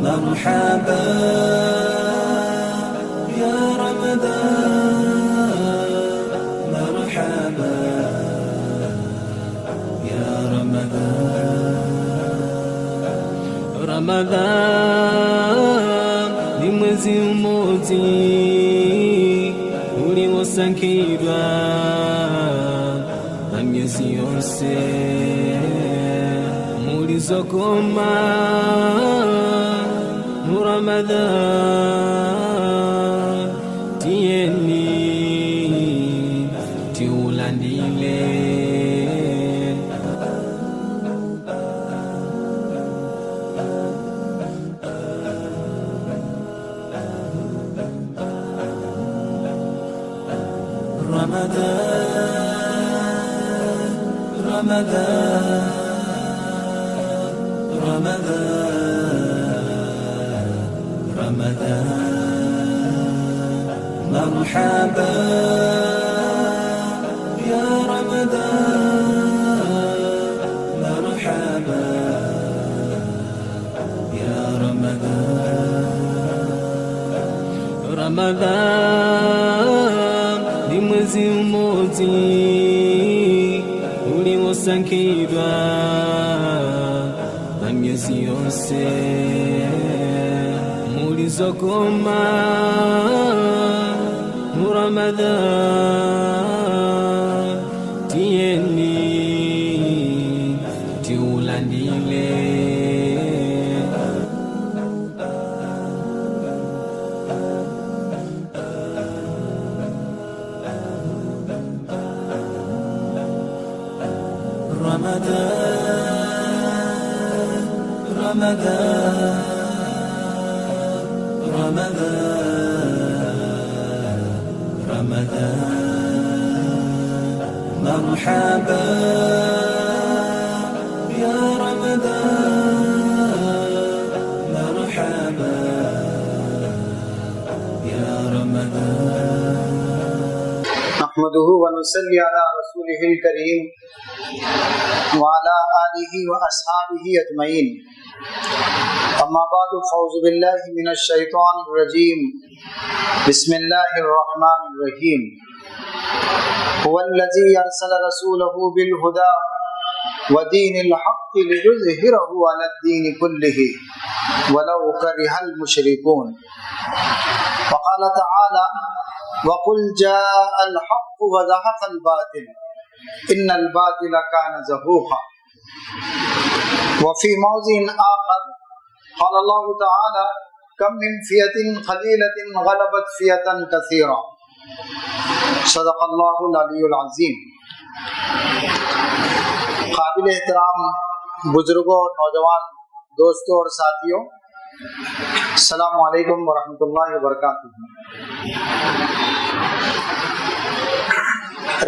مرحبا يا رمضان مرحبا يا Ramzan Ramzan ni mwezi mmoja uliosakirwa na miezi yose mulizokoma Ramadan tieni tiulandile Ramadan Ramadan Ramadan مرحبا يا رمضان مرحبا يا Ramzan Ramzan ni mwezi mmoja uliosakirwa na miezi yose mulizokoma Ramadan tieni tiulandile Ramadan Ramadan رمضان مرحبا يا رمضان مرحبا يا رمضان نحمده ونصلي على رسوله الكريم وعلى آله وأصحابه أجمعين اما بعد فاعوذ باللہ من الشیطان الرجیم بسم اللہ الرحمن الرحیم هو الذی ارسل رسوله بالهدى ودین الحق لیظہرہ علی الدین کلہ ولو کرہ المشرکون وقال تعالی وقل جاء الحق وزهق الباطل ان الباطل كان زهوقا وفي موضع آخر قال الله تعالى كم من فئة قليلة غلبت فئة كثيرة صدق الله العلی العظیم. قابل احترام بزرگوں، نوجوان دوستوں اور ساتھیوں، السلام علیکم ورحمۃ اللہ وبرکاتہ.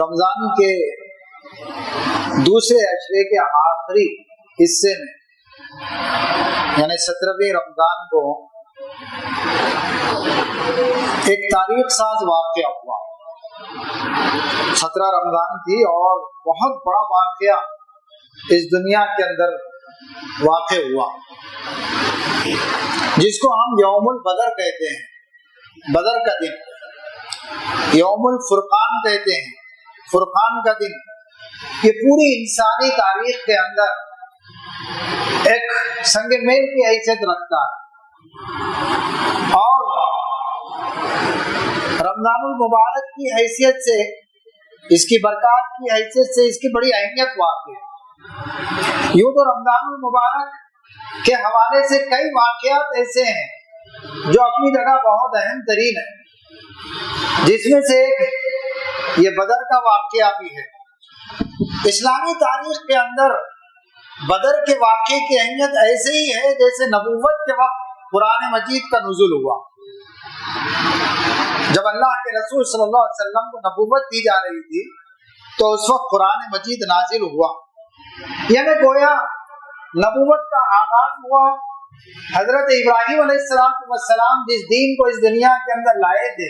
رمضان کے دوسرے عشرے کے آخری حصے میں یعنی 17ویں رمضان کو ایک تاریخ ساز واقعہ ہوا. 17 رمضان تھی اور بہت بڑا واقعہ اس دنیا کے اندر واقع ہوا جس کو ہم یوم البدر کہتے ہیں. بدر کا دن، یوم الفرقان کہتے ہیں، فرقان کا دن. یہ پوری انسانی تاریخ کے اندر ایک سنگ میل کی حیثیت رکھتا ہے اور رمضان المبارک کی حیثیت سے، اس کی برکات کی حیثیت سے اس کی بڑی اہمیت واقع ہے. یوں تو رمضان المبارک کے حوالے سے کئی واقعات ایسے ہیں جو اپنی جگہ بہت اہم ترین ہیں، جس میں سے یہ بدر کا واقعہ بھی ہے. اسلامی تاریخ کے اندر بدر کے واقعے کی اہمیت ایسے ہی ہے جیسے نبوت کے وقت قرآن مجید کا نزول ہوا. جب اللہ کے رسول صلی اللہ علیہ وسلم کو نبوت دی جا رہی تھی تو اس وقت قرآن مجید نازل ہوا. یعنی گویا نبوت کا آغاز ہوا. حضرت ابراہیم علیہ السلام جس دین کو اس دنیا کے اندر لائے تھے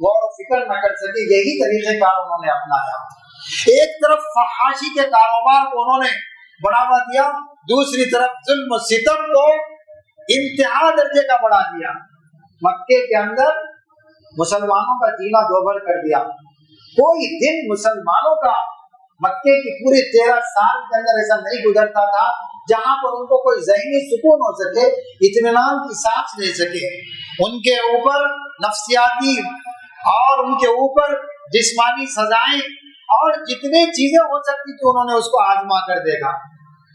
غور و فکر نہ کر سکے. یہی طریقہ کار انہوں نے اپنایا. ایک طرف فحاشی کے کاروبار کو انہوں نے بڑھاوا دیا, دوسری طرف ظلم و ستم کو انتہا درجے کا بڑھا دیا. مکے کے اندر مسلمانوں کا جینا دوبھر کر دیا. کوئی دن مسلمانوں کا مکے کی پوری 13 سال کے اندر ایسا نہیں گزرتا تھا جہاں پر ان کو کوئی ذہنی سکون ہو سکے, اطمینان کی سانس لے سکے. ان کے اوپر نفسیاتی اور ان کے اوپر جسمانی سزائیں اور جتنی چیزیں ہو سکتی تھی انہوں نے اس کو آزما کر دیکھا,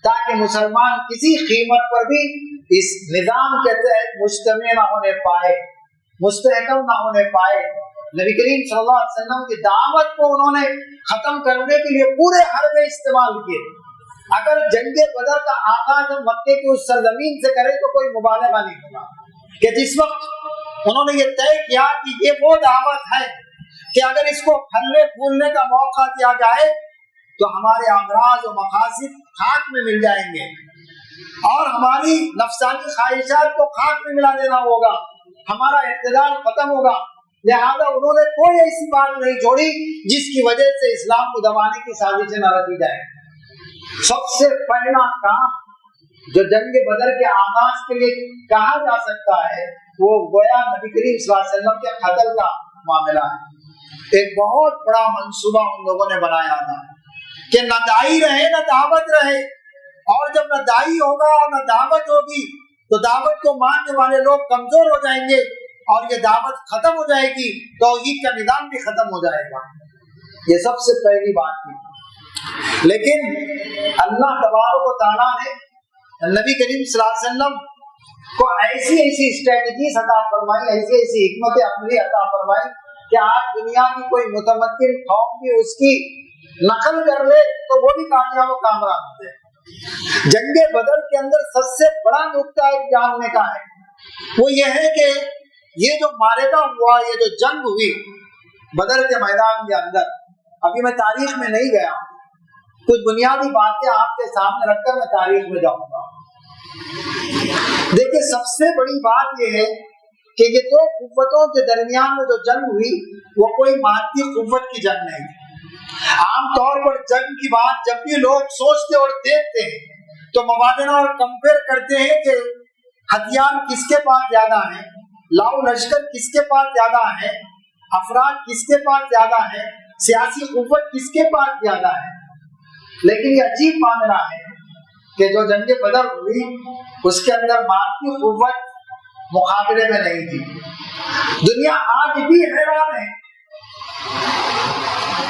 تاکہ مسلمان کسی قیمت پر بھی اس نظام کے تحت مجتمع نہ ہونے پائے, مستحکم نہ ہونے پائے. نبی کریم صلی اللہ علیہ وسلم کی دعوت کو انہوں نے ختم کرنے کے لیے پورے حربے استعمال کیے. اگر جنگ بدر کا آغاز ہم مکے کی اس سرزمین سے کریں تو کوئی مبالغہ نہیں ہوگا کہ جس وقت انہوں نے یہ طے کیا کہ یہ وہ دعوت ہے کہ اگر اس کو پھلنے پھولنے کا موقع دیا جائے تو ہمارے امراض و مقاصد خاک میں مل جائیں گے اور ہماری نفسانی خواہشات کو خاک میں ملا دینا ہوگا, ہمارا اقتدار ختم ہوگا. لہذا انہوں نے کوئی ایسی بات نہیں چھوڑی جس کی وجہ سے اسلام کو دبانے کی سازشیں نہ رکھی جائے. سب سے پہلا کام جو جنگ بدر کے آغاز کے لیے کہا جا سکتا ہے وہ گویا نبی کریم صلی اللہ علیہ وسلم کے قتل کا معاملہ ہے. ایک بہت بڑا منصوبہ ان لوگوں نے بنایا تھا کہ نہ دائی رہے نہ دعوت رہے, اور جب نہ دائی ہوگا اور نہ دعوت ہوگی تو دعوت کو ماننے والے لوگ کمزور ہو جائیں گے اور یہ دعوت ختم ہو جائے گی, توحید کا نظام بھی ختم ہو جائے گا. یہ سب سے پہلی بات تھی. لیکن اللہ تبارک و تعالیٰ نے نبی کریم صلی اللہ علیہ وسلم کو ایسی ایسی اسٹریٹجیز عطا فرمائی, ایسی ایسی حکمت عملی عطا فرمائی کہ آج دنیا کی کوئی متمکن قوم بھی اس کی نقل کر لے تو وہ بھی کامیاب و کامران ہوتے ہیں. جنگ بدر کے اندر سب سے بڑا نقطہ ایک جاننے کا ہے, وہ یہ ہے کہ یہ جو معرکہ ہوا, یہ جو جنگ ہوئی بدر کے میدان کے اندر, ابھی میں تاریخ میں نہیں گیا, کچھ بنیادی باتیں آپ کے سامنے رکھ کر میں تاریخ میں جاؤں گا. دیکھیں سب سے بڑی بات یہ ہے کہ یہ دو قوتوں کے درمیان میں جو جنگ ہوئی وہ کوئی مادی قوت کی جنگ نہیں تھی. عام طور پر جنگ کی بات جب بھی لوگ سوچتے اور دیکھتے ہیں تو موازنہ اور کمپیئر کرتے ہیں کہ ہتھیار کس کے پاس زیادہ ہیں, لاؤ لشکر کس کے پاس زیادہ ہے, افراد کس کے پاس زیادہ ہے, سیاسی قوت کس کے پاس زیادہ ہے. لیکن یہ عجیب معاملہ ہے کہ جو جنگ بدر ہوئی اس کے اندر مادی قوت مقابلے میں نہیں تھی. دنیا آج بھی حیران ہے.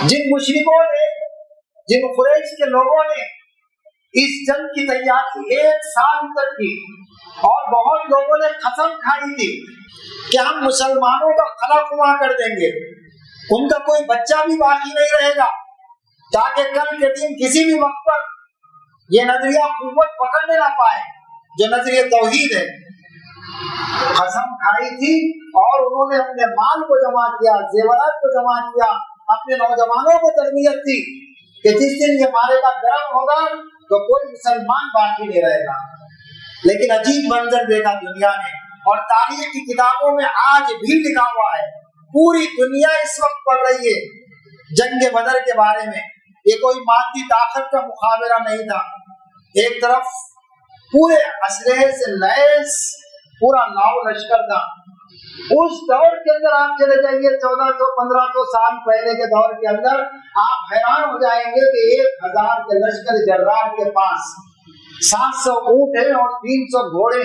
جن مشرکوں نے, جن قریش کے لوگوں نے اس جنگ کی تیاری 1 سال تک کی اور بہت لوگوں نے قسم کھائی تھی کہ ہم مسلمانوں کا خلا خما کر دیں گے, ان کا کوئی بچہ بھی باقی نہیں رہے گا تاکہ کل کے دن کسی بھی وقت پر یہ نظریہ قوت پکڑنے نہ پائے جو نظریہ توحید ہے. قسم کھائی تھی اور انہوں نے اپنے مال کو جمع کیا, زیورات کو جمع کیا, اپنے نوجوانوں کو تربیت دی کہ جس دن یہ معرکہ گرم ہوگا تو کوئی مسلمان باقی نہیں رہے گا. لیکن عجیب منظر دیکھا دنیا نے, اور تاریخ کی کتابوں میں آج بھی لکھا ہوا ہے, پوری دنیا اس وقت پڑھ رہی ہے جنگ بدر کے بارے میں. یہ کوئی مادی طاقت کا مقابلہ نہیں تھا. ایک طرف پورے اسلحے سے لیس پورا لاؤ لشکر تھا. اس دور کے اندر آپ چلے جائیے 1400-1500 سال پہلے کے دور کے اندر, آپ حیران ہو جائیں گے کہ 1000 کے لشکر جرار کے پاس 700 اونٹ ہیں اور 300 گھوڑے,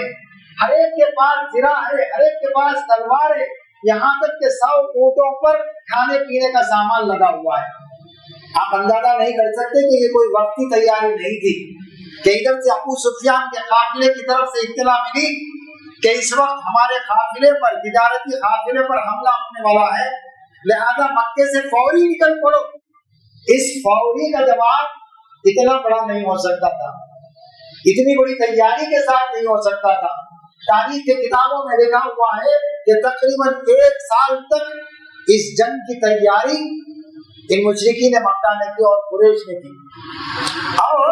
ہر ایک کے پاس زرہ ہے, ہر ایک کے پاس تلوار ہے, یہاں تک کہ 100 اونٹوں پر کھانے پینے کا سامان لگا ہوا ہے. آپ اندازہ نہیں کر سکتے کہ یہ کوئی وقتی تیاری نہیں تھی کہ ادھر سے ابو سفیان کے قافلے کی طرف سے اطلاع ملی کہ اس وقت ہمارے قافلے پر, تجارتی قافلے پر حملہ ہونے والا ہے, لہذا مکے سے فوری نکل پڑو. اس فوری کا جواب اتنا بڑا نہیں ہو سکتا تھا, اتنی بڑی تیاری کے ساتھ نہیں ہو سکتا تھا. تاریخ کے کتابوں میں لکھا ہوا ہے کہ تقریباً 1 سال تک اس جنگ کی تیاری ان مشرکین مکہ نے کی اور قریش نے کی. اور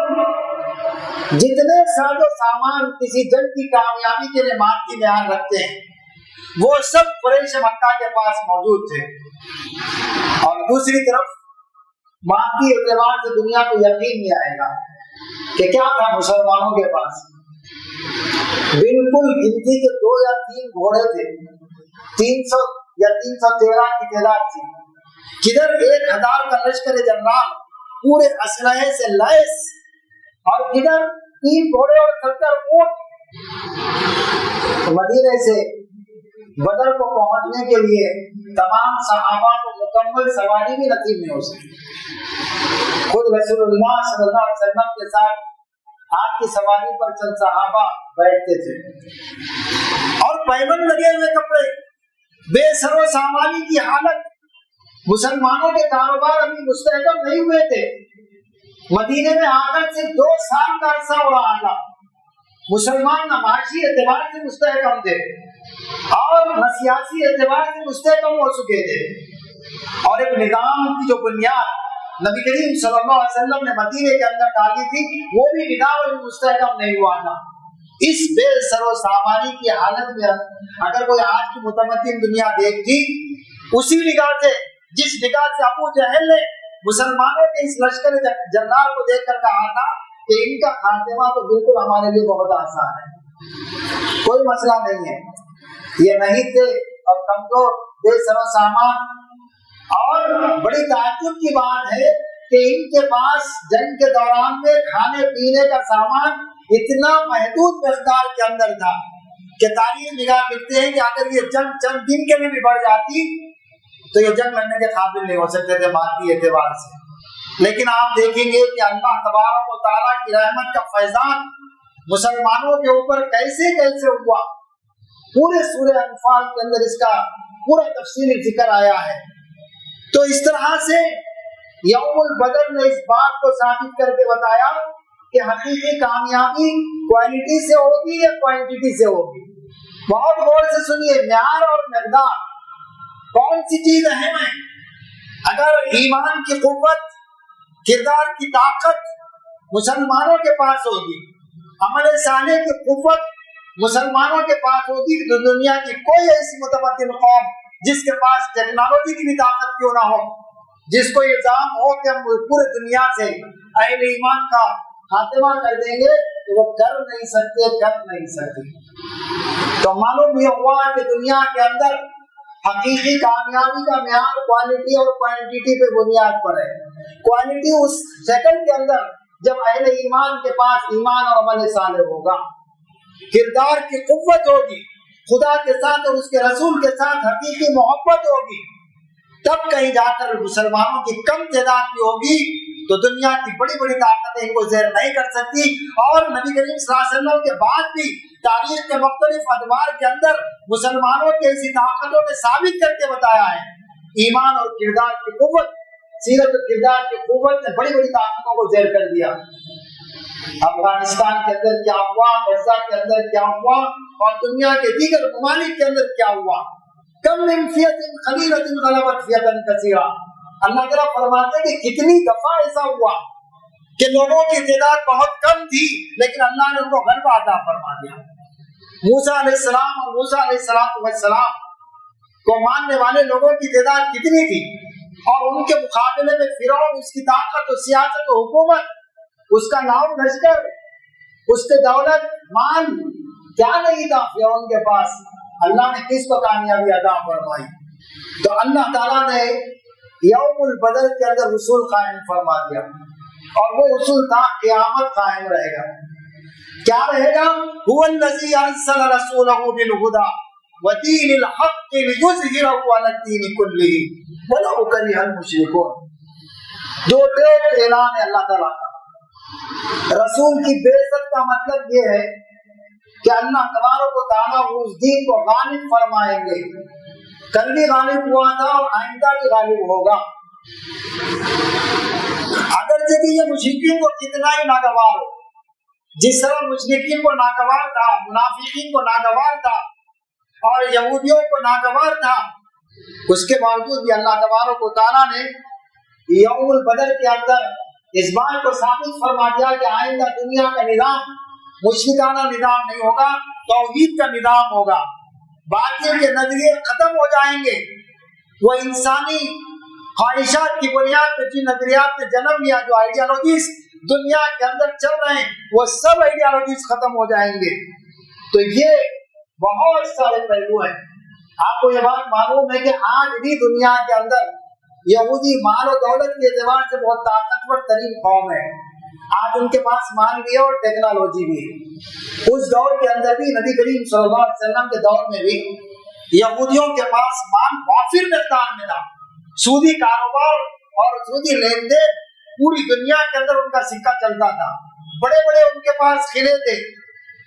جتنے ساز و سامان کسی جنگ کی کامیابی کے لیے مادی معیار رکھتے ہیں وہ سب قریش مکہ کے پاس موجود تھے، اور دوسری طرف مادی اعتبار سے دنیا کو یقین نہیں آئے گا کہ کیا تھا مسلمانوں کے پاس، بالکل گنتی کے 2 یا 3 گھوڑے تھے، 300 یا 313 کی تعداد تھی، کدھر 1000 کا لشکر جنرال پورے اسلحے سے لیس، اور کدھر 3 گھوڑے اور 70 اونٹ۔ مدینے سے بدر کو پہنچنے کے لیے تمام صحابہ کو مکمل سواری بھی نصیب نہیں ہو سکی، خود رسول اللہ صلی اللہ علیہ وسلم کے ساتھ آپ کی سواری پر چند صحابہ بیٹھتے تھے، اور پیبند لگے ہوئے کپڑے، بے سر و سامانی کی حالت، مسلمانوں کے کاروبار ابھی مستحکم نہیں ہوئے تھے، مدینے میں آ کر صرف 2 سال کا عرصہ ہو رہا تھا، مسلمان نہ معاشی اعتبار سے مستحکم تھے اور نہ سیاسی اعتبار سے مستحکم ہو چکے تھے، اور ایک نظام کی جو بنیاد نبی کریم صلی اللہ علیہ وسلم نے مدینے کے اندر ڈالی تھی وہ بھی نظام مستحکم نہیں ہوا تھا۔ اس بے سر و سامانی کی حالت میں اگر کوئی آج کی متمدن دنیا دیکھتی، اسی نگاہ سے جس نگاہ سے ابو جہل نے مسلمانوں کے اس لشکر جنرال کو دیکھ کر کہا تھا کہ ان کا خاتمہ تو بالکل ہمارے لیے بہت آسان ہے، کوئی مسئلہ نہیں ہے، یہ نہیں تھے اور کمزور بے سر و سامان، اور بڑی تعجب کی بات ہے کہ ان کے پاس جنگ کے دوران میں کھانے پینے کا سامان اتنا محدود مقدار کے اندر تھا کہ تاریخ نگار لکھتے ہیں کہ اگر یہ جنگ چند دن کے لیے بھی بڑھ جاتی تو یہ جنگ لڑنے کے قابل نہیں ہو سکتے تھے مادی اعتبار سے، لیکن آپ دیکھیں گے کہ اللہ تبارک و تعالیٰ کی رحمت کا فیضان مسلمانوں کے اوپر کیسے کیسے ہوا، پورے سورہ انفال کے اندر اس کا پورا تفصیلی ذکر آیا ہے۔ تو اس طرح سے یوم البدر نے اس بات کو ثابت کر کے بتایا کہ حقیقی کامیابی کوالٹی سے ہوگی یا کوانٹٹی سے ہوگی۔ بہت غور سے سنیے، معیار اور مقدار کون سی چیز اہم ہے؟ اگر ایمان کی قوت، کردار کی طاقت مسلمانوں کے پاس ہوگی، عمل صالح کی قوت مسلمانوں کے پاس ہوگی، تو دنیا کی کوئی ایسی متمدن قوم جس کے پاس ٹیکنالوجی کی بھی طاقت کیوں نہ ہو، جس کو الزام ہو کہ ہم پورے دنیا سے اہل ایمان کا خاتمہ کر دیں گے، تو وہ کر نہیں سکتے۔ تو معلوم یہ ہوا کہ دنیا کے اندر حقیقی کامیابی کا معیار کوالٹی اور کوانٹٹی پہ بنیاد پر ہے۔ کوالٹی اس سیکنڈ کے اندر جب اہل ایمان کے پاس ایمان اور عمل صالح ہوگا، کردار کی قوت ہوگی، خدا کے ساتھ اور اس کے رسول کے ساتھ حقیقی محبت ہوگی، تب کہیں جا کر مسلمانوں کی کم تعداد بھی ہوگی تو دنیا کی بڑی بڑی طاقتیں ان کو زیر نہیں کر سکتی۔ اور نبی کریم صلی اللہ علیہ وسلم کے بعد بھی تاریخ کے مختلف ادوار کے اندر مسلمانوں کی ایسی طاقتوں نے ثابت کر کے بتایا ہے، ایمان اور کردار کی قوت، سیرت اور کردار کی قوت نے بڑی بڑی طاقتوں کو زیر کر دیا۔ افغانستان کے اندر کیا ہوا، غزہ کے اندر کیا ہوا، اور دنیا کے دیگر ممالک کے اندر کیا ہوا، کم من فئۃ قلیلۃ غلبت فئۃ کثیرہ، اللہ تعالیٰ فرماتے ہیں کہ کتنی دفعہ ایسا ہوا کہ لوگوں کی تعداد بہت کم تھی لیکن اللہ نے ان کو غلبہ عطا فرما دیا۔ موسیٰ علیہ السلام اور موسیٰ علیہ السلام کو ماننے والے لوگوں کی تعداد کتنی تھی، اور ان کے مقابلے میں فرعون، اس کی طاقت و سیاست و حکومت، اس کا نام لشکر، اس کے دولت مان کیا نہیں تھا فرعون کے پاس، اللہ نے کس کو کامیابی عطا فرمائی؟ تو اللہ تعالیٰ نے یوم البدر کے اندر اصول قائم فرما دیا، اور وہ اصول تا قیامت قائم رہے گا۔ کیا رہے گا؟ هو الذی ارسل رسولہ بالہدی ودین الحق لیظہرہ علی الدین کلہ ولو کرہ المشرکون۔ دو اعلان ہے اللہ تعالیٰ کا۔ رسول کی بعثت کا مطلب یہ ہے کہ اللہ تبارک و تعالیٰ اس دین کو غالب فرمائیں گے، کل بھی غالب ہوا تھا اور آئندہ بھی غالب ہوگا، اگرچہ کہ یہ مشرکین کو کتنا ہی ناگوار ہو، جس طرح مشرکین کو ناگوار تھا، منافقین کو ناگوار تھا اور یہودیوں کو ناگوار تھا، اس کے باوجود بھی اللہ تبارک و تعالیٰ نے یوم البدر کے اندر اس بات کو ثابت فرما دیا کہ آئندہ دنیا کا نظام مشرکانہ نظام نہیں ہوگا، توحید کا نظام ہوگا، باطل کے نظریے ختم ہو جائیں گے. وہ انسانی خواہشات کی بنیاد پہ جن نظریات نے جنم لیا، جو آئیڈیالوجیز دنیا کے اندر چل رہے ہیں، وہ سب آئیڈیالوجیز ختم ہو جائیں گے. تو یہ بہت سارے پہلو ہیں. آپ کو یہ بات معلوم ہے کہ آج بھی دنیا کے اندر یہودی مال و دولت کے اعتبار سے بہت طاقتور ترین قوم ہے. آج ان کے پاس مال بھی ہے اور ٹیکنالوجی بھی ہے. اس دور کے اندر بھی، نبی کریم صلی اللہ علیہ وسلم کے دور میں بھی یہودیوں کے پاس مال وافر مقدار میں تھا. سودی کاروبار اور سودی لین دین پوری دنیا کے اندر ان کا سکہ چلتا تھا. بڑے بڑے ان کے پاس قلعے تھے.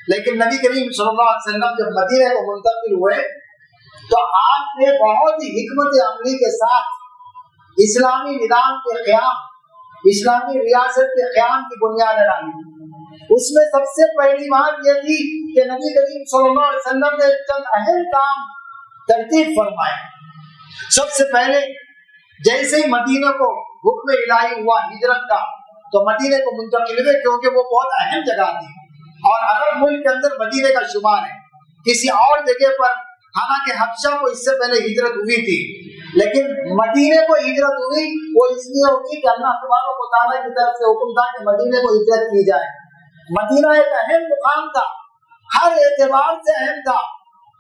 لیکن نبی کریم صلی اللہ علیہ وسلم جب مدینے کو منتقل ہوئے تو آپ نے بہت ہی حکمت عملی کے ساتھ اسلامی نظام کے قیام، اسلامی ریاست کے قیام کی بنیاد ڈالی. اس میں سب سے پہلی بات یہ تھی کہ نبی کریم صلی اللہ علیہ وسلم نے چند اہم کام ترتیب فرمائے. سب سے پہلے جیسے ہی مدینہ کو حکم الہی ہوا ہجرت کا تو مدینے کو منتقل ہوئے، کیونکہ وہ بہت اہم جگہ تھی اور عرب ملک کے اندر مدینے کا شمار ہے. کسی اور جگہ پر حالانکہ حبشہ کو اس سے پہلے ہجرت ہوئی تھی، لیکن مدینے کو ہجرت ہوئی وہ اس لیے ہوئی کہ اللہ تبارک و تعالیٰ کی طرف سے حکم تھا کہ مدینے کو ہجرت کی جائے. مدینہ ایک اہم مقام تھا، ہر اعتبار سے اہم تھا.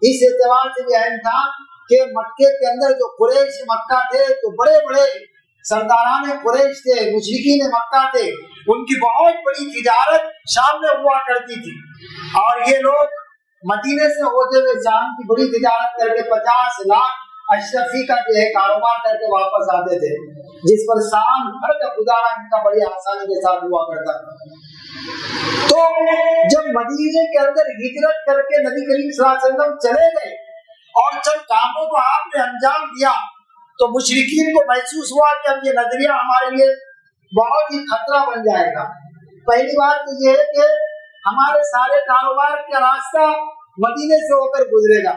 اس اعتبار سے بھی اہم تھا کہ مکے کے اندر جو قریش مکہ تھے، جو بڑے بڑے سرداران قریش تھے، مشرکین مکہ تھے، ان کی بہت بڑی تجارت شام میں ہوا کرتی تھی. اور یہ لوگ مدینے سے ہوتے ہوئے شام کی بڑی تجارت کر کے 50 لاکھ اشرفی کا جو ہے کاروبار کر کے واپس آتے تھے، جس پر سال بھر کا گزارا ان کا بڑی آسانی کے ساتھ ہوا کرتا تھا. تو جب مدینے کے اندر ہجرت کر کے نبی کریم صلی اللہ علیہ وسلم چلے گئے اور چند کاموں کو آپ نے انجام دیا تو مشرکین کو محسوس ہوا کہ اب یہ نظریہ ہمارے لیے بہت ہی خطرہ بن جائے گا. پہلی بات تو یہ ہے کہ ہمارے سارے کاروبار کا راستہ مدینے سے ہو کر گزرے گا.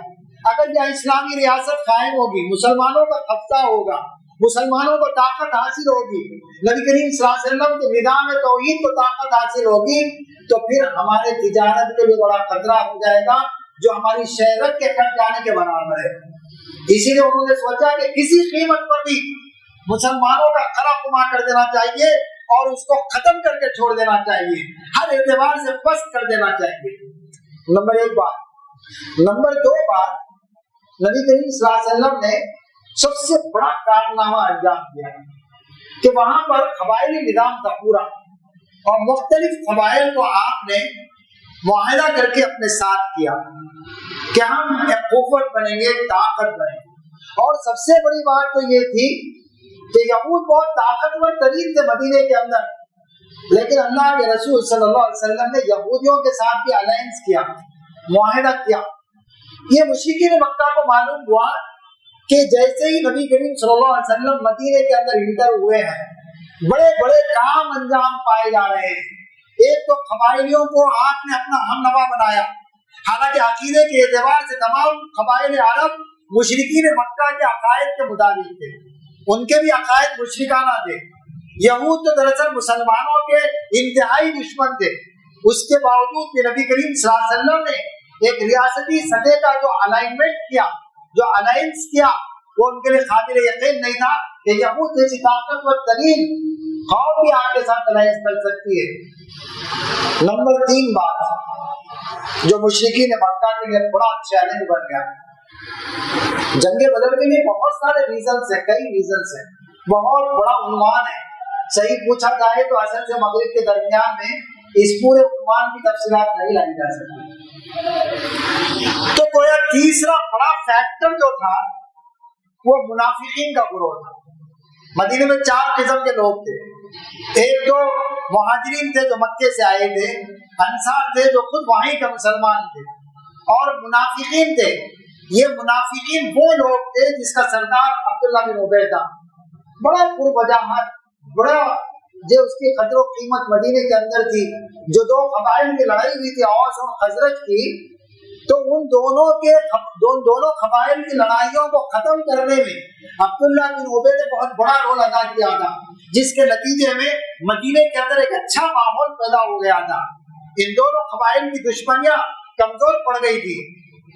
اگر یہ اسلامی ریاست قائم ہوگی، مسلمانوں کا قبضہ ہوگا، مسلمانوں کو طاقت حاصل ہوگی، نبی کریم صلی اللہ علیہ وسلم کے نظام توحید کو طاقت حاصل ہوگی، تو پھر ہمارے تجارت کے لیے بڑا خطرہ ہو جائے گا جو ہماری شہرت کے کٹ جانے کے برابر ہے. اسی لیے انہوں نے سوچا کہ کسی قیمت پر بھی مسلمانوں کا خلا خما کر دینا چاہیے اور اس کو ختم کر کے چھوڑ دینا چاہیے، ہر اعتبار سے پست کر دینا چاہیے. نمبر 1 بات. نمبر 2 بات، نبی کریم صلی اللہ علیہ وسلم نے سب سے بڑا کارنامہ انجام دیا کہ وہاں پر قبائلی نظام تھا پورا، اور مختلف قبائل کو آپ نے معاہدہ کر کے اپنے ساتھ کیا کہ ہم ایک قوت بنیں گے، طاقت بنیں گے. اور سب سے بڑی بات تو یہ تھی کہ یہود بہت طاقتور ترین تھے مدینے کے اندر، لیکن اللہ کے رسول صلی اللہ علیہ وسلم نے یہودیوں کے ساتھ بھی الائنس کیا، معاہدہ کیا. یہ مشرکین مکہ کو معلوم ہوا کہ جیسے ہی نبی کریم صلی اللہ علیہ وسلم مدینے کے اندر انٹر ہوئے ہیں، بڑے بڑے کام انجام پائے جا رہے ہیں. ایک تو قبائلیوں کو آپ نے اپنا ہم نوا بنایا، حالانکہ عقیدے کے اعتبار سے تمام قبائل عرب مشرکین مکہ کے عقائد کے مطابق تھے، ان کے بھی عقائد مشرکانہ تھے. یہود تو دراصل مسلمانوں کے انتہائی دشمن تھے. اس کے باوجود کہ نبی کریم صلی اللہ علیہ وسلم نے ایک ریاستی سطح کا جو الائنمنٹ کیا، جو الائنس کیا، وہ ان کے لیے قابل یقین نہیں تھا کہ یہود جیسی طاقتور ترین قوم بھی آپ کے ساتھ الائنس کر سکتی ہے. نمبر 3 بات جو مشرکین مکہ کے لیے بڑا چیلنج بن گیا، جنگ بدر کے لیے بہت سارے ریزنز ہیں، کئی ریزنز ہیں، بہت بڑا عنوان ہے. صحیح پوچھا جائے تو اصل سے مغرب کے درمیان میں اس پورے عنوان کی تفصیلات نہیں لائی جا سکتی. تو کوئی تیسرا بڑا فیکٹر جو تھا وہ منافقین کا گروہ تھا. مدینے میں 4 قسم کے لوگ تھے. ایک جو مہاجرین تھے جو مکے سے آئے تھے، انصار تھے جو خود وہیں کے مسلمان تھے، اور منافقین تھے. یہ منافقین وہ لوگ تھے جس کا سردار عبداللہ بن ابی تھا. بڑا پروجاہت، بڑا جو اس کی قدر و قیمت مدینے کے اندر تھی. جو 2 قبائل کی لڑائی ہوئی تھی، اوس اور خزرج کی، تو ان دونوں قبائل کی لڑائیوں کو ختم کرنے میں عبداللہ بن ابی نے بہت بڑا رول ادا کیا تھا، جس کے نتیجے میں مدینے کے اندر ایک اچھا ماحول پیدا ہو گیا تھا. ان دونوں قبائل کی دشمنیاں کمزور پڑ گئی تھی.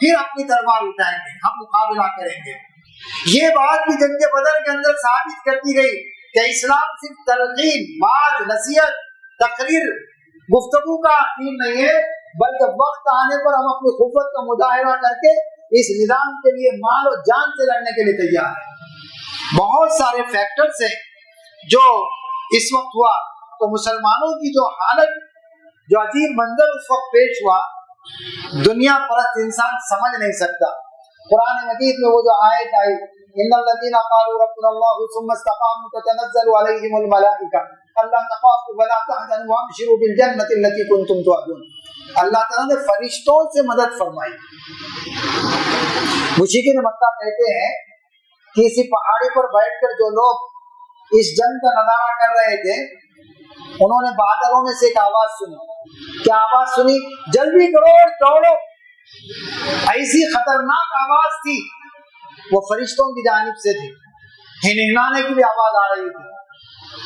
پھر اپنی تلوار اٹھائیں گے, ہم مقابلہ کریں گے. یہ بات بھی جنگ بدر کے اندر ثابت کر دی گئی کہ اسلام صرف تلقین, واعظ, نصیحت, تقریر, گفتگو کا دین نہیں ہے, بلکہ وقت آنے پر ہم اپنی قوت کا مظاہرہ کر کے اس نظام کے لیے مال و جان سے لڑنے کے لیے تیار ہیں. بہت سارے فیکٹرز ہیں جو اس وقت ہوا, تو مسلمانوں کی جو حالت, جو عجیب منظر اس وقت پیش ہوا, دنیا پرست انسان سمجھ نہیں سکتا. قرآن مجید میں وہ جو آیت آئی, ان الذین قالوا ربنا اللہ ثم استقاموا تتنزل علیہم الملائکہ الا تخافوا ولا تحزنوا وابشروا بالجنۃ التي کنتم توعدون. اللہ تعالیٰ نے فرشتوں سے مدد فرمائی. مشرکین مکہ کہتے ہیں کہ اسی پہاڑی پر بیٹھ کر جو لوگ اس جنگ کا نظارہ کر رہے تھے, انہوں نے بادلوں میں سے ایک آواز سنی. کیا آواز سنی؟ جلدی کرو اور دوڑو. ایسی خطرناک آواز تھی, وہ فرشتوں کی جانب سے تھی. ہنہنانے کی بھی آواز آ رہی تھی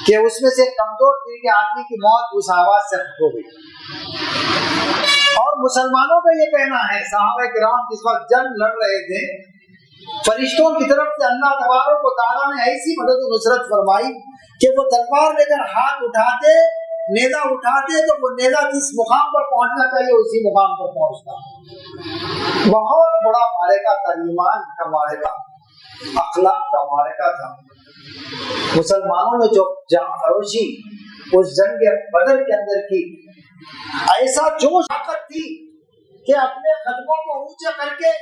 کہ اس میں سے کمزور دل کے آدمی کی موت اس آواز سے ہو گئی. اور مسلمانوں کا یہ کہنا ہے, صحابہ کرام جس وقت جنگ لڑ رہے تھے, فرشتوں کی طرف سے اللہ تبارک و تعالیٰ نے ایسی مدد و نصرت فرمائی کہ وہ تلوار لے کر ہاتھ اٹھاتے, نیزہ اٹھاتے تو وہ نیزہ جس مقام پر پہنچنا چاہیے اسی مقام پر پہنچتا. بہت بڑا معرکہ تھا, ایمان کا معرکہ, اخلاق کا معرکہ تھا. مسلمانوں نے جو جانفروشی اس جنگ بدر کے اندر کی, ایسا جوش طاقت تھی کہ اپنے قدموں کو اونچا کر کے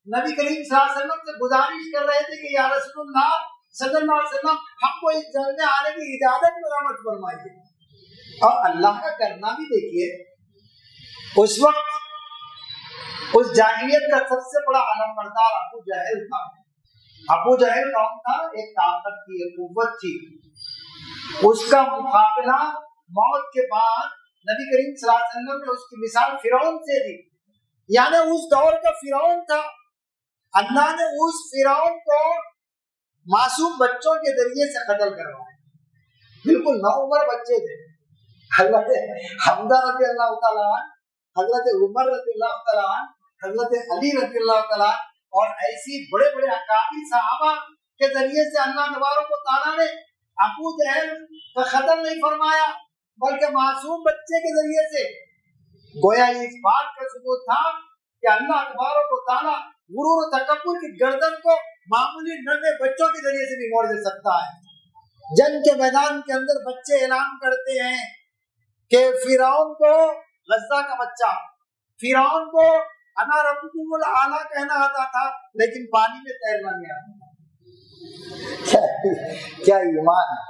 نبی کریم صلی اللہ علیہ وسلم سے گزارش کر رہے تھے کہ یا رسول اللہ صلی اللہ علیہ وسلم, ہم کو اس جنگ میں آنے کی اجازت مرحمت فرمائیے. اور اللہ کا کرنا بھی دیکھیے, اس وقت اس جاہلیت کا سب سے بڑا علمبردار ابو جہل تھا. ابو جہل کون تھا؟ ایک طاقت تھی, ایک قوت تھی. اس کا مقابلہ موت کے بعد نبی کریم صلی اللہ علیہ وسلم نے اس کی مثال فرعون سے دی. یعنی اس دور کا فرعون تھا. اللہ نے اس فرعون کو معصوم بچوں کے ذریعے سے قتل کروایا. بالکل نو عمر بچے تھے. حضرت حمزہ رضی اللہ تعالیٰ, حضرت عمر رضی اللہ تعالیٰ, حضرت علی رضی اللہ تعالیٰ, اور ایسی بڑے بڑے اکابر صحابہ کے ذریعے سے اللہ تبارک و تعالیٰ نے ابو جہل کا قتل نہیں فرمایا, بلکہ معصوم بچے کے ذریعے سے. گویا اس بات کا ثبوت تھا کہ اللہ تبارک و تعالیٰ غرور و تکبر کی گردن کو معمولی ننھے بچوں کے ذریعے سے بھی موڑ دے سکتا ہے. جنگ کے میدان کے اندر بچے اعلان کرتے ہیں کہ فرعون کو, غزہ کا بچہ فرعون کو انا ربکم الاعلی کہنا آتا تھا, لیکن پانی میں تیرنا نہیں آتا. کیا ایمان ہے,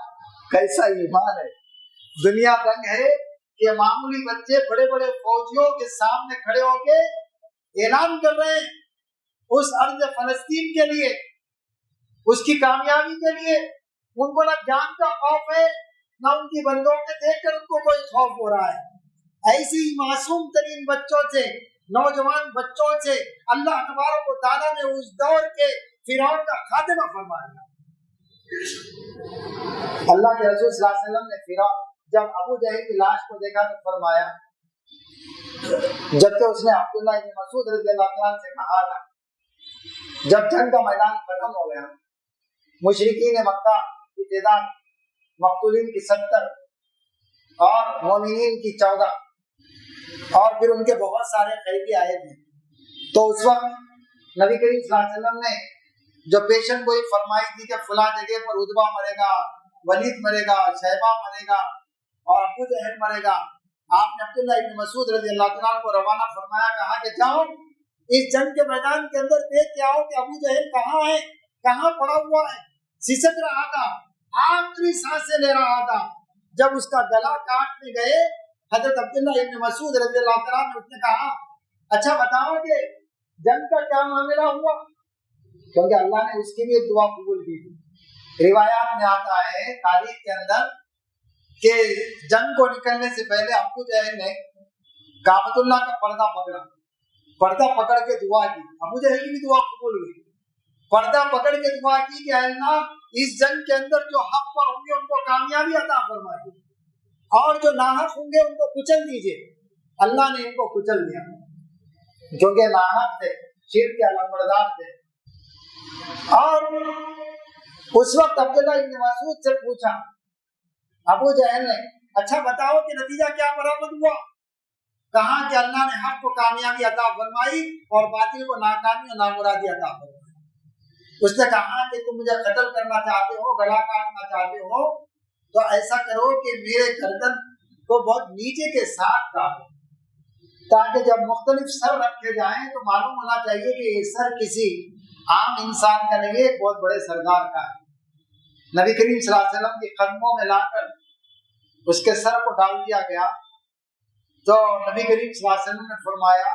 کیسا ایمان ہے. دنیا دنگ ہے کہ معمولی بچے بڑے بڑے فوجیوں کے سامنے کھڑے ہو کے اعلان کر رہے ہیں اس ارض فلسطین کے لیے, اس کی کامیابی کے لیے. ان کو نہ جان کا خوف ہے, نہ ان کی بندوقیں دیکھ کر ان کو کوئی خوف ہو رہا ہے. ایسی معصوم ترین بچوں سے, نوجوان بچوں سے اللہ تبارک و تعالیٰ نے اس دور کے فرعون کا خاتمہ فرمایا. اللہ کے رسول صلی اللہ علیہ وسلم نے فرعون جب ابو جہل کی لاش کو دیکھا تو فرمایا, جبکہ اس نے عبداللہ بن مسعود رضی اللہ عنہ سے کہا تھا, جب جنگ کا میدان ختم ہو گیا, مشرکین مکہ کی تعداد مقتولین کی 70 اور مومنین کی 14, اور پھر ان کے بہت سارے قیدی آئے تھے. تو اس وقت نبی کریم صلی اللہ علیہ وسلم نے جو پیشن گوئی فرمائی تھی کہ فلاں جگہ پر عتبہ مرے گا, ولید مرے گا, شیبہ مرے گا اور ابو جہل مرے گا, آپ نے عبداللہ ابن مسعود رضی اللہ عنہ کو روانہ فرمایا, کہا کہ جاؤ اس جنگ کے میدان کے اندر دیکھ کے آؤ کہ ابو جہل کہاں ہے, کہاں پڑا ہوا ہے. سسک رہا تھا, آخری سانسیں لے رہا تھا. جب اس کا گلا کاٹنے گئے, حضرت عبداللہ ابن مسعود رضی اللہ عنہ نے اس نے کہا, اچھا بتاؤ کہ جنگ کا کیا معاملہ ہوا, کیونکہ اللہ نے اس کی بھی ایک دعا قبول کی تھی. روایات میں آتا ہے تاریخ کے اندر کہ جنگ کو نکلنے سے پہلے ابو جہل نے کعبۃ اللہ کا پردہ پکڑا, پردہ پکڑ کے دعا کی. ابو جہل کی بھی دعا قبول ہوئی. پردہ پکڑ کے دعا کی کہ اللہ اس جنگ کے اندر جو حق پر ہوں گے ان کو کامیابی عطا فرمائیے, اور جو ناحق ہوں گے ان کو کچل دیجیے. اللہ نے ان کو کچل دیا, کیونکہ ناحق تھے, شیر کے علمبردار تھے. اور اس وقت عبداللہ ابن مسعود سے پوچھا ابو جہل نے, اچھا بتاؤ کہ نتیجہ کیا برآمد ہوا؟ کہا کہ اللہ نے حق کو کامیابی عطا فرمائی اور باطل کو ناکامی اور نامرادی عطا فرمائی. اس نے کہا کہ تم مجھے قتل کرنا چاہتے ہو, گلا کاٹنا چاہتے ہو, تو ایسا کرو کہ میرے گردن کو بہت نیچے کے ساتھ کاٹو, تاکہ جب مختلف سر رکھے جائیں تو معلوم ہونا چاہیے کہ یہ سر کسی عام انسان کا نہیں ہے, ایک بہت بڑے سردار کا ہے. نبی کریم صلی اللہ علیہ وسلم کے قدموں میں لا کر اس کے سر کو ڈال دیا گیا. تو نبی کریم صلی اللہ علیہ وسلم نے فرمایا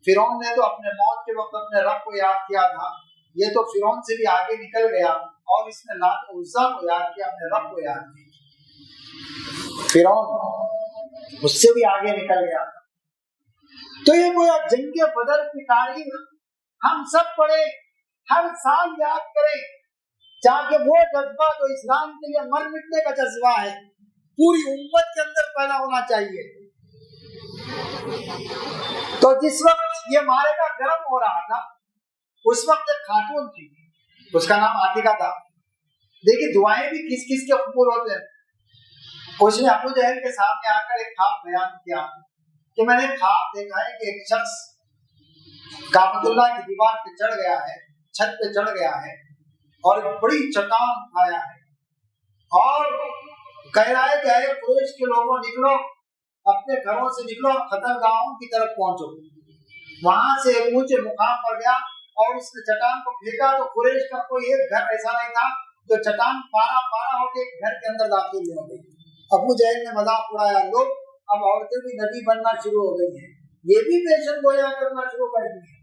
فرعون نے تو اپنے موت کے وقت اپنے رب کو یاد کیا تھا, یہ تو فرعون سے بھی آگے نکل گیا اور اس نے لات عزا کو یاد کیا, اپنے رب کو یاد کیا. فرعون اس سے بھی آگے نکل گیا. تو یہ گویا جنگ بدر کی تاریخ ہم سب پڑھیں, ہر سال یاد کریں, تاکہ وہ جذبہ جو اسلام کے لیے مر مٹنے کا جذبہ ہے پوری امت کے اندر پیدا ہونا چاہیے. تو جس وقت یہ معرکہ گرم ہو رہا تھا اس وقت ایک خاتون تھی, اس کا نام عاتقہ تھا. دیکھیے دعائیں بھی کس کس کے قبول ہوتے ہیں. اس نے ابو جہل کے سامنے آ کر ایک خواب بیان کیا کہ میں نے خواب دیکھا ہے کہ ایک شخص کعبۃ اللہ کی دیوار پہ چڑھ گیا ہے, چھت پہ چڑھ گیا ہے اور ایک بڑی چٹان اٹھایا ہے اور کہہ رہا ہے کہ اے قریش کے لوگوں نکلو, اپنے گھروں سے نکلو اور خطرگاہوں کی طرف پہنچو. وہاں سے ایک اونچے مقام پر گیا اور اس نے چٹان کو پھینکا تو قریش کا کوئی ایک گھر ایسا نہیں تھا تو چٹان پارا پارا ہو کے ایک گھر کے اندر داخل ہو گئی. ابو جہل نے مذاق اڑایا, لوگ اب عورتیں بھی نبی بننا شروع ہو گئی ہیں, یہ بھی پیشن گویا کرنا شروع کر دی ہے.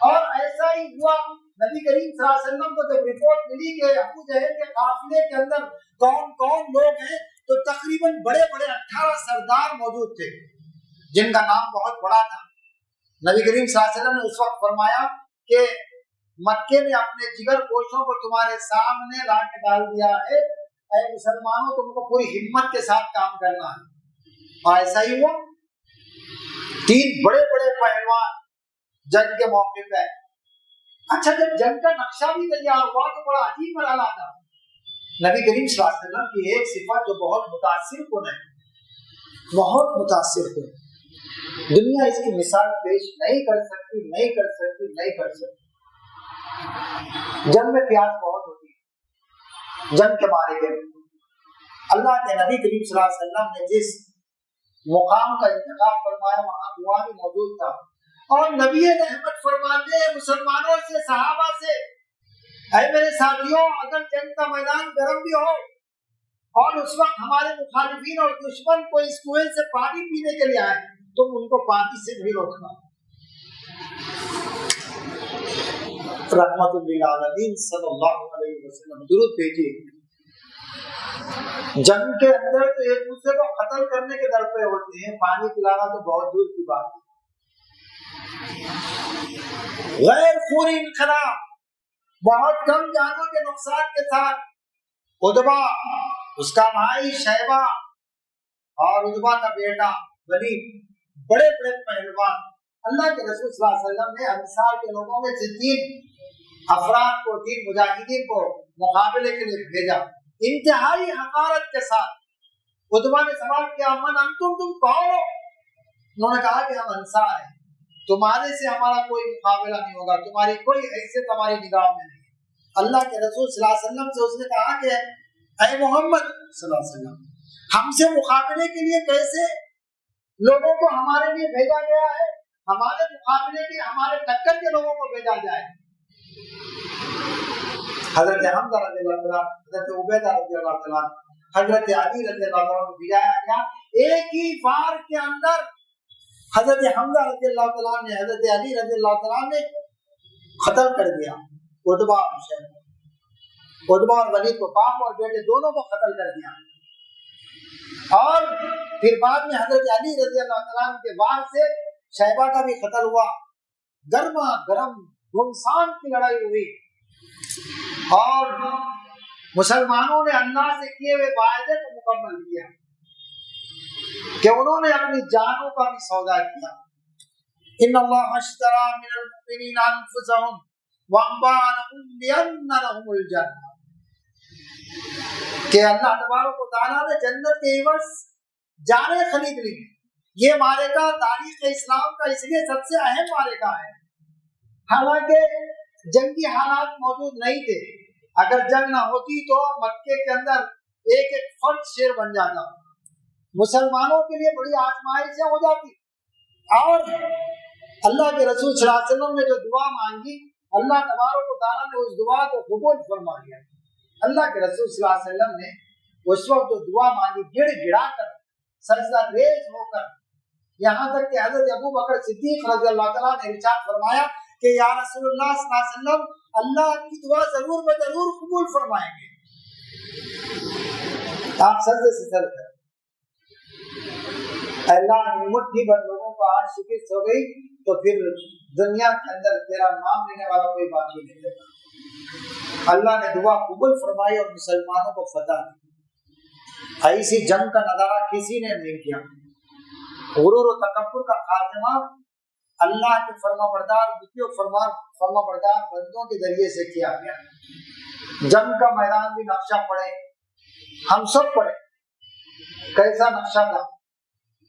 اور ایسا ہی ہوا. نبی کریم صلی اللہ علیہ وسلم کو جب رپورٹ ملی کہ ابو جہل کے قافلے کے اندر کون کون لوگ ہیں تو تقریباً بڑے بڑے 18 سردار موجود تھے جن کا نام بہت بڑا تھا. نبی کریم صلی اللہ علیہ وسلم نے اس وقت فرمایا کہ مکے نے اپنے جگر گوشوں کو تمہارے سامنے لا کے ڈال دیا ہے, اے مسلمانوں تم کو پوری ہمت کے ساتھ کام کرنا ہے. اور ایسا ہی ہوا. 3 بڑے بڑے پہلوان جنگ کے موقع پہ. اچھا جب جنگ کا نقشہ بھی تیار ہوا تو بڑا عجیب مرحلہ تھا. نبی کریم صلی اللہ علیہ وسلم کی ایک صفت جو بہت متاثر کن ہے, بہت متاثر کن, دنیا اس کی مثال پیش نہیں کر سکتی, نہیں کر سکتی, نہیں کر سکتی. جنگ میں پیاس بہت ہوتی ہے. جنگ کے بارے میں اللہ کے نبی کریم صلی اللہ علیہ وسلم نے جس مقام کا انتخاب فرمایا وہاں دعا بھی موجود تھا اور نبی رحمت فرماتے ہیں مسلمانوں سے, صحابہ سے, اے میرے ساتھیوں اگر جنگ کا میدان گرم بھی ہو اور اس وقت ہمارے مخالفین اور دشمن کو اس کنویں سے پانی پینے کے لیے آئے تم ان کو پانی سے بھی روکنا. رحمت للعالمین صلی اللہ علیہ وسلم درود بھیجیے. جنگ کے اندر تو ایک دوسرے کو قتل کرنے کے در پہ ہوتے ہیں, پانی پلانا تو بہت دور کی بات ہے. غیر پوری انخلا بہت کم جانوں کے نقصان کے ساتھ عتبہ, اس کا بھائی شیبہ اور عتبہ کا بیٹا ولید, بڑے بڑے پہلوان. اللہ کے رسول صلی اللہ علیہ وسلم نے انصار کے لوگوں میں سے 3 افراد کو, 3 مجاہدین کو مقابلے کے لیے بھیجا انتہائی حقارت کے ساتھ. عتبہ نے سوال کیا من انتم, تم کون ہو؟ انہوں نے کہا کہ ہم انصار ہیں, تمہارے سے ہمارا کوئی مقابلہ نہیں ہوگا, تمہاری کوئی حیثیت ہماری نگاہ میں نہیں. اللہ کے رسول صلی اللہ علیہ وسلم سے اس نے کہا کہ اے محمد صلی اللہ علیہ وسلم ہم سے مقابلے کے لیے کیسے لوگوں کو ہمارے لیے بھیجا گیا ہے, ہمارے مقابلے کے ہمارے ٹکر کے لوگوں کو بھیجا جائے. حضرت حمزہ رضی اللہ عنہ, حضرت عبیدہ رضی اللہ عنہ, حضرت علی رضی اللہ عنہ بھیجایا گیا. ایک ہی وار کے اندر حضرت حمزہ رضی اللہ عنہ نے حضرت علی رضی اللہ عنہ نے قتل کر دیا. عتبہ اور ولید کو, باپ اور بیٹے دونوں کو قتل کر دیا. اور پھر بعد میں حضرت علی رضی اللہ عنہ کے وار سے شیبہ کا بھی قتل ہوا. گرما گرم گھمسان کی لڑائی ہوئی اور مسلمانوں نے اللہ سے کیے ہوئے وعدے کو مکمل کیا کہ انہوں نے اپنی جانوں کا بھی سودا کیا. ان اللہ اشترى من المؤمنین انفسهم واموالهم بان لهم الجنہ، کہ اللہ تبارک و تعالیٰ نے جنت کے عوض جانیں خرید لی۔ یہ معرکہ تاریخ اسلام کا اس لیے سب سے اہم معرکہ ہے، حالانکہ جنگی حالات موجود نہیں تھے۔ اگر جنگ نہ ہوتی تو مکے کے اندر ایک ایک فرد شیر بن جاتا، مسلمانوں کے لیے بڑی آزمائشیں ہو جاتی، اور اللہ کے رسول صلی اللہ علیہ وسلم نے جو دعا مانگی، اللہ تبارک و تعالیٰ نے اس دعا کو قبول فرما لیا۔ اللہ کے رسول صلی اللہ علیہ وسلم نے اس وقت جو دعا مانگی، گڑ گڑا کر، سجدہ ریز ہو کر، یہاں تک کہ حضرت ابو بکر صدیق رضی اللہ تعالیٰ نے ارشاد فرمایا کہ یا رسول اللہ صلی اللہ علیہ وسلم، اللہ کی دعا ضرور ضرور قبول فرمائیں گے۔ آپ سجدے سے سر کر، اللہ مٹھی بھر لوگوں کو آج شکست ہو گئی تو پھر دنیا کے اندر تیرا نام لینے والا کوئی باقی نہیں رہا۔ اللہ نے دعا قبول فرمائی اور مسلمانوں کو فتح دی۔ ایسی جنگ کا نظارہ کسی نے نہیں کیا۔ غرور و تکبر کا خاتمہ اللہ کے فرما بردار فرما بردار بندوں کے ذریعے سے کیا گیا۔ جنگ کا میدان بھی نقشہ پڑے، ہم سب پڑے، کیسا نقشہ تھا؟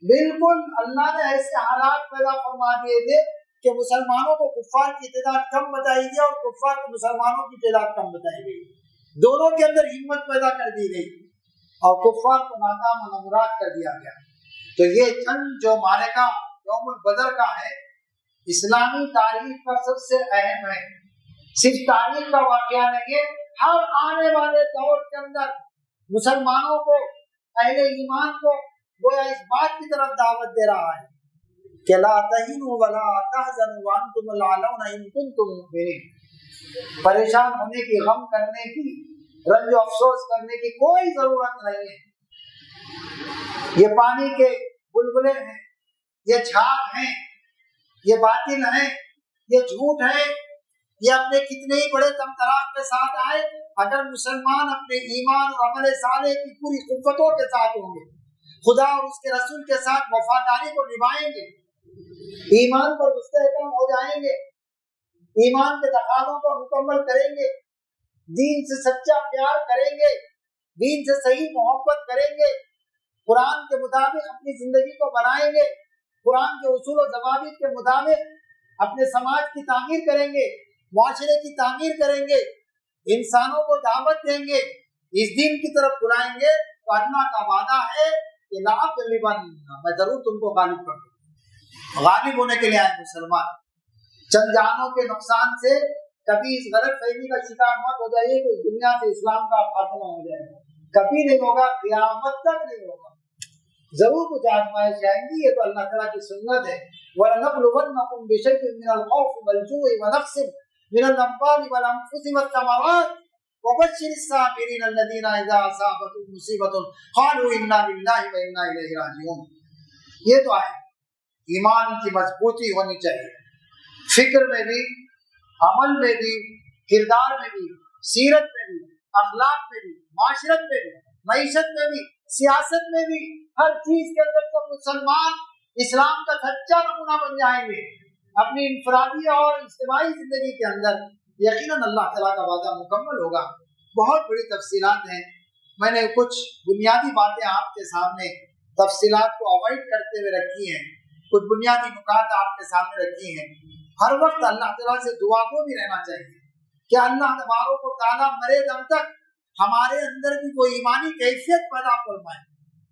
بالکل اللہ نے ایسے حالات پیدا فرما دیے تھے کہ مسلمانوں کو کفار کی تعداد کم بتائی گئی اور کفار کو مسلمانوں کی تعداد کم بتائی گئی، دونوں کے اندر ہمت پیدا کر دی گئی اور کفار کو ناکام و نامراد کر دیا گیا۔ تو یہ جنگ جو معرکہ یوم البدر کا ہے، اسلامی تاریخ کا سب سے اہم ہے۔ صرف تاریخ کا واقعہ نہیں ہے، ہر آنے والے دور کے اندر مسلمانوں کو، اہل ایمان کو گویا اس بات کی طرف دعوت دے رہا ہے کہ لا تہنوا ولا تحزنوا وانتم الاعلون ان کنتم مؤمنین۔ پریشان ہونے کی، غم کرنے کی، رنج و افسوس کرنے کی کوئی ضرورت نہیں ہے۔ یہ پانی کے بلبلے ہیں، یہ جھاگ ہیں، یہ باطل ہیں، یہ جھوٹ ہے، یہ اپنے کتنے ہی بڑے طمطراق کے ساتھ آئے، اگر مسلمان اپنے ایمان اور عمل صالح کی پوری قوتوں کے ساتھ ہوں گے، خدا اور اس کے رسول کے ساتھ وفاداری کو نبھائیں گے، ایمان پر مستحکم ہو جائیں گے، ایمان کے تقاضوں کو مکمل کریں گے، دین سے سچا پیار کریں گے، دین سے صحیح محبت کریں گے، قرآن کے مطابق اپنی زندگی کو بنائیں گے، قرآن کے اصول و ضوابط کے مطابق اپنے سماج کی تعمیر کریں گے، معاشرے کی تعمیر کریں گے، انسانوں کو دعوت دیں گے، اس دین کی طرف بلائیں گے، تو اللہ کا وعدہ ہے کہ لأغلبن، میں ضرور تم کو غالب کر دوں۔ غالب ہونے کے لیے آئے مسلمان، چند جانوں کے نقصان سے کبھی اس غلط فہمی کا شکار مت ہو جائیے کہ دنیا سے اسلام کا خاتمہ ہو جائے گا، کبھی نہیں ہوگا، قیامت تک نہیں ہوگا، ضرور کچھ آزمائش جائیں گی، یہ تو اللہ تعالیٰ کی سنت ہے۔ وَلَنَبْلُوَنَّكُمْ بِشَيْءٍ مِّنَ الْخَوْفِ وَالْجُوعِ وَنَقْصٍ مِّنَ الْأَمْوَالِ وَالْأَنفُسِ وَالثَّمَرَاتِ وَبَشِّرِ الصَّابِرِينَ الَّذِينَ إِذَا أَصَابَتْهُمْ مُصِيبَةٌ قَالُوا إِنَّا لِلَّهِ وَإِنَّا إِلَيْهِ رَاجِعُونَ۔ یہ تو ہے، ایمان کی مضبوطی ہونی چاہیے، فکر میں بھی، عمل میں بھی، کردار میں بھی، سیرت میں بھی، اخلاق میں بھی، معاشرت میں بھی، معیشت میں بھی، سیاست میں بھی، ہر چیز کے اندر تو مسلمان اسلام کا سچا نمونہ بن جائیں گے۔ اپنی انفرادی اور اجتماعی زندگی کے اندر یقیناً اللہ تعالیٰ کا وعدہ مکمل ہوگا۔ بہت بڑی تفصیلات ہیں، میں نے کچھ بنیادی باتیں آپ کے سامنے تفصیلات کو اوائڈ کرتے ہوئے رکھی ہیں، کچھ بنیادی نکات آپ کے سامنے رکھی ہیں۔ ہر وقت اللہ تعالیٰ سے دعا کو بھی رہنا چاہیے کہ اللہ تبارک و تعالیٰ مرے دم تک ہمارے اندر بھی کوئی ایمانی کیفیت پیدا فرمائے،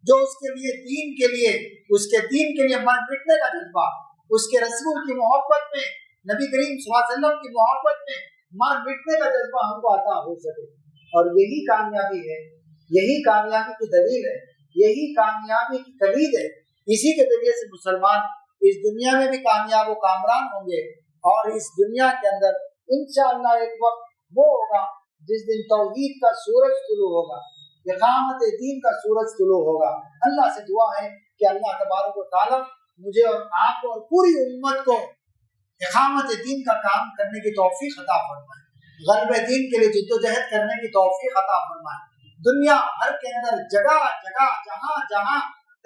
جو اس کے لیے دین کے لیے، اس کے دین کے لیے مر مٹنے کا جذبہ، اس کے رسول کی محبت میں، نبی کریم صلی اللہ علیہ وسلم کی محبت میں مر مٹنے کا جذبہ ہم کو عطا ہو سکے۔ اور یہی کامیابی ہے، یہی کامیابی کی دلیل ہے، یہی کامیابی کی کلید ہے۔ اسی کے ذریعے سے مسلمان اس دنیا میں بھی کامیاب و کامران ہوں گے، اور اس دنیا کے اندر انشاءاللہ ایک وقت وہ ہوگا جس دن توحید کا سورج طلوع ہوگا، اقامت دین کا سورج طلوع ہوگا۔ اللہ سے دعا ہے کہ اللہ تبارک و تعالیٰ مجھے اور آپ کو اور پوری امت کو اقامت دین کا کام کرنے کی توفیق عطا فرمائے، غلبہ دین کے لیے جدوجہد کرنے کی توفیق عطا فرمائے۔ دنیا بھر کے اندر جگہ جگہ جہاں جہاں